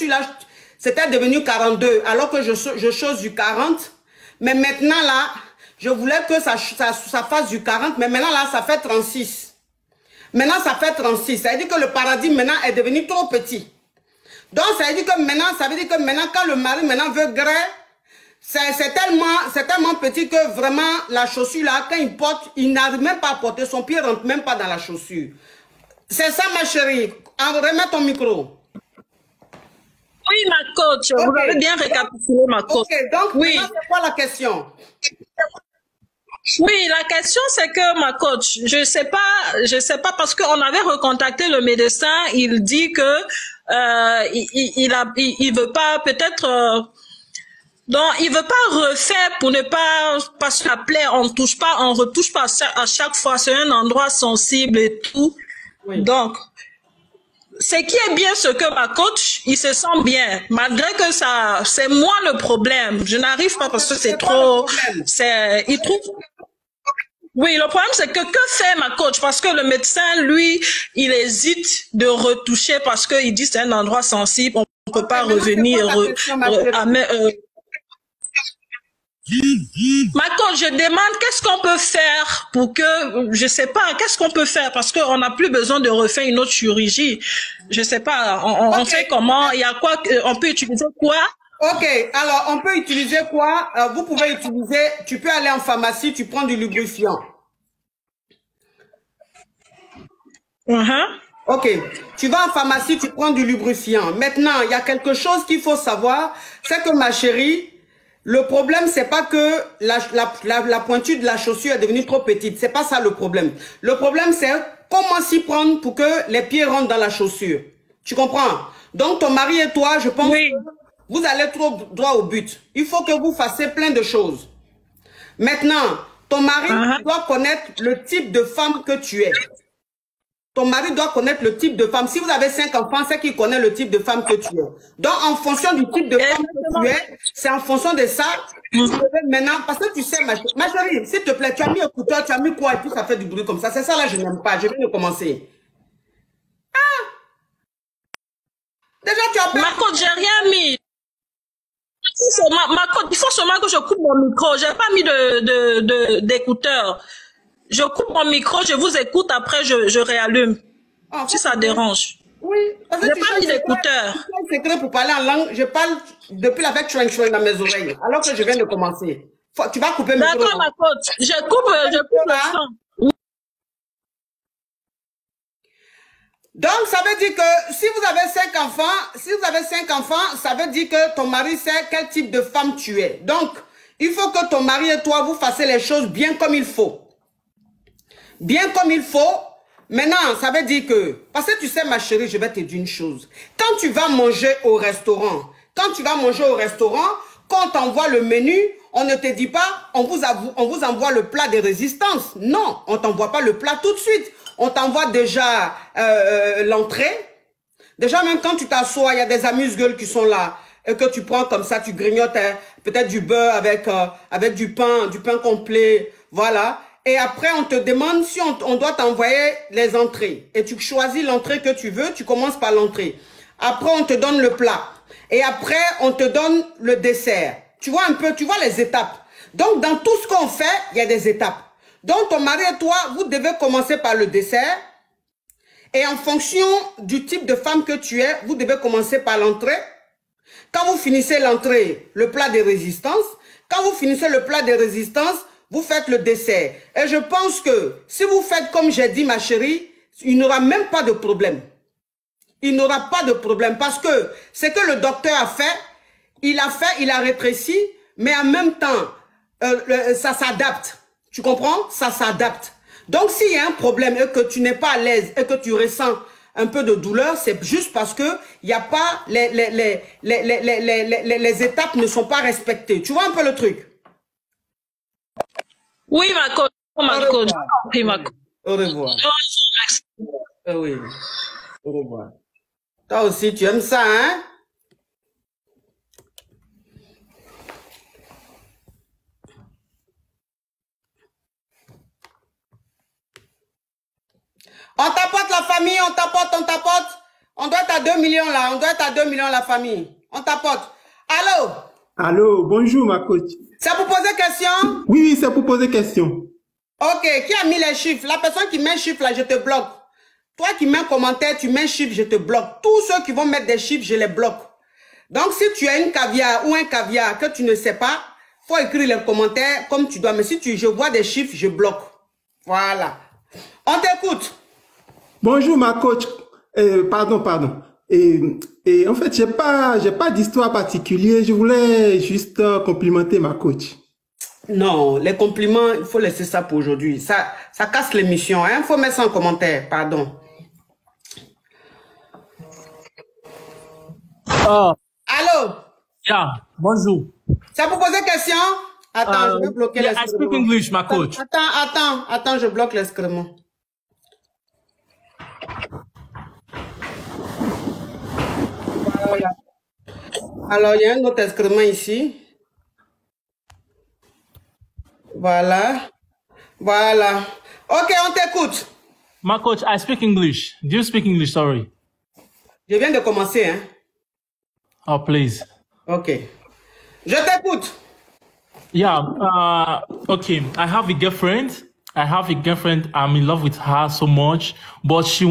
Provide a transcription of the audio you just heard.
là, c'était devenu 42, alors que je chose du 40. Mais maintenant, là, je voulais que ça fasse du 40, mais maintenant, là, ça fait 36. Maintenant, ça fait 36. Ça veut dire que le paradigme, maintenant, est devenu trop petit. Donc, ça veut dire que maintenant, quand le mari, maintenant, veut gré, c'est tellement petit que vraiment, la chaussure, là, quand il porte, il n'arrive même pas à porter, son pied rentre même pas dans la chaussure. C'est ça, ma chérie. Remets ton micro. Oui, ma coach, okay. Vous avez bien récapitulé, ma coach. Ok, donc, oui. C'est quoi la question? Oui, la question, c'est que, ma coach, je sais pas, parce qu'on avait recontacté le médecin, il dit que, il veut pas, peut-être, donc, il veut pas refaire pour ne pas, parce que la plaie, on retouche pas à chaque fois, c'est un endroit sensible et tout. Oui. Donc, ce qui est bien, ce que ma coach, il se sent bien, malgré que ça, c'est moi le problème. Je n'arrive pas parce que c'est trop, il trouve. Oui, le problème, c'est que fait ma coach? Parce que le médecin, lui, il hésite de retoucher parce qu'il dit c'est un endroit sensible, on ne peut pas revenir. Ma coach, je demande qu'est-ce qu'on peut faire pour que, je sais pas, qu'est-ce qu'on peut faire parce qu'on n'a plus besoin de refaire une autre chirurgie. Je sais pas, on fait comment, il y a quoi, on peut utiliser quoi? Ok, alors on peut utiliser quoi? Vous pouvez utiliser, tu peux aller en pharmacie, tu prends du lubrifiant. Ok, tu vas en pharmacie, tu prends du lubrifiant. Maintenant, il y a quelque chose qu'il faut savoir, c'est que ma chérie, le problème, c'est pas que la pointure de la chaussure est devenue trop petite. C'est pas ça le problème. Le problème, c'est comment s'y prendre pour que les pieds rentrent dans la chaussure. Tu comprends? Donc, ton mari et toi, je pense que vous allez trop droit au but. Il faut que vous fassiez plein de choses. Maintenant, ton mari doit connaître le type de femme que tu es. Ton mari doit connaître le type de femme. Si vous avez 5 enfants, c'est qu'il connaît le type de femme que tu es. Donc, en fonction du type de femme que tu es, c'est en fonction de ça, tu devais maintenant, parce que tu sais, ma chérie, s'il te plaît, tu as mis écouteur, tu as mis quoi, et puis ça fait du bruit comme ça. C'est ça là, je n'aime pas. Je viens de commencer. Ah! Déjà, tu as pas... Ma coach, j'ai rien mis. Ma coach, il faut seulement que je coupe mon micro. J'ai pas mis d'écouteur. Je coupe mon micro, je vous écoute, après je réallume. Ah, si ça dérange. Oui. J'ai pas mis d'écouteur. C'est secret pour parler en langue. Je parle depuis la fête chouin dans mes oreilles, alors que je viens de commencer. Tu vas couper mon micro. D'accord, ma coach. Je coupe le son. Donc, ça veut dire que si vous avez 5 enfants, ça veut dire que ton mari sait quel type de femme tu es. Donc, il faut que ton mari et toi, vous fassiez les choses bien comme il faut. Bien comme il faut. Maintenant, ça veut dire que, parce que tu sais, ma chérie, je vais te dire une chose. Quand tu vas manger au restaurant, quand on t'envoie le menu, on ne te dit pas, on vous envoie le plat de résistance. Non, on t'envoie pas le plat tout de suite. On t'envoie déjà l'entrée. Déjà, même quand tu t'assois, il y a des amuse-gueules qui sont là. Et que tu prends comme ça, tu grignotes peut-être du beurre avec du pain complet. Voilà. Et après, on te demande si on doit t'envoyer les entrées. Et tu choisis l'entrée que tu veux, tu commences par l'entrée. Après, on te donne le plat. Et après, on te donne le dessert. Tu vois un peu, tu vois les étapes. Donc, dans tout ce qu'on fait, il y a des étapes. Donc, ton mari et toi, vous devez commencer par le dessert. Et en fonction du type de femme que tu es, vous devez commencer par l'entrée. Quand vous finissez l'entrée, le plat de résistance. Quand vous finissez le plat de résistance, vous faites le dessert. Et je pense que si vous faites comme j'ai dit, ma chérie, il n'y aura même pas de problème. Il n'aura pas de problème parce que ce que le docteur a fait, il a rétréci, mais en même temps, ça s'adapte. Tu comprends? Ça s'adapte. Donc, s'il y a un problème et que tu n'es pas à l'aise et que tu ressens un peu de douleur, c'est juste parce que il y a pas les étapes ne sont pas respectées. Tu vois un peu le truc? Oui, ma coach. Ma coach. Oui, ma coach. Au revoir. Oui. Au revoir. Toi aussi, tu aimes ça, hein? On tapote la famille, on tapote. On doit être à 2 millions là. On doit être à 2 millions la famille. On t'apporte. Allô? Allô, bonjour ma coach. C'est pour poser question? Oui, c'est pour poser question. Ok, qui a mis les chiffres? La personne qui met chiffres là, je te bloque. Toi qui mets un commentaire, tu mets chiffres, je te bloque. Tous ceux qui vont mettre des chiffres, je les bloque. Donc si tu as une caviar ou un caviar que tu ne sais pas, faut écrire les commentaires comme tu dois. Mais si je vois des chiffres, je bloque. Voilà. On t'écoute. Bonjour ma coach. Pardon. Et en fait, j'ai pas d'histoire particulière. Je voulais juste complimenter ma coach. Non, les compliments, il faut laisser ça pour aujourd'hui. Ça casse l'émission. Il faut mettre ça en commentaire. Pardon. Allô? Yeah, bonjour. C'est pour poser question? Attends, je vais bloquer I speak English, my coach. Attends, je bloque l'excrément. Voilà. Alors, il y a un autre excrément ici. Voilà. Ok, on t'écoute. My coach, I speak English. Do you speak English? Sorry. Je viens de commencer, hein. Oh, please. Ok. Je t'écoute. Yeah, okay. I have a girlfriend. I'm in love with her so much, but she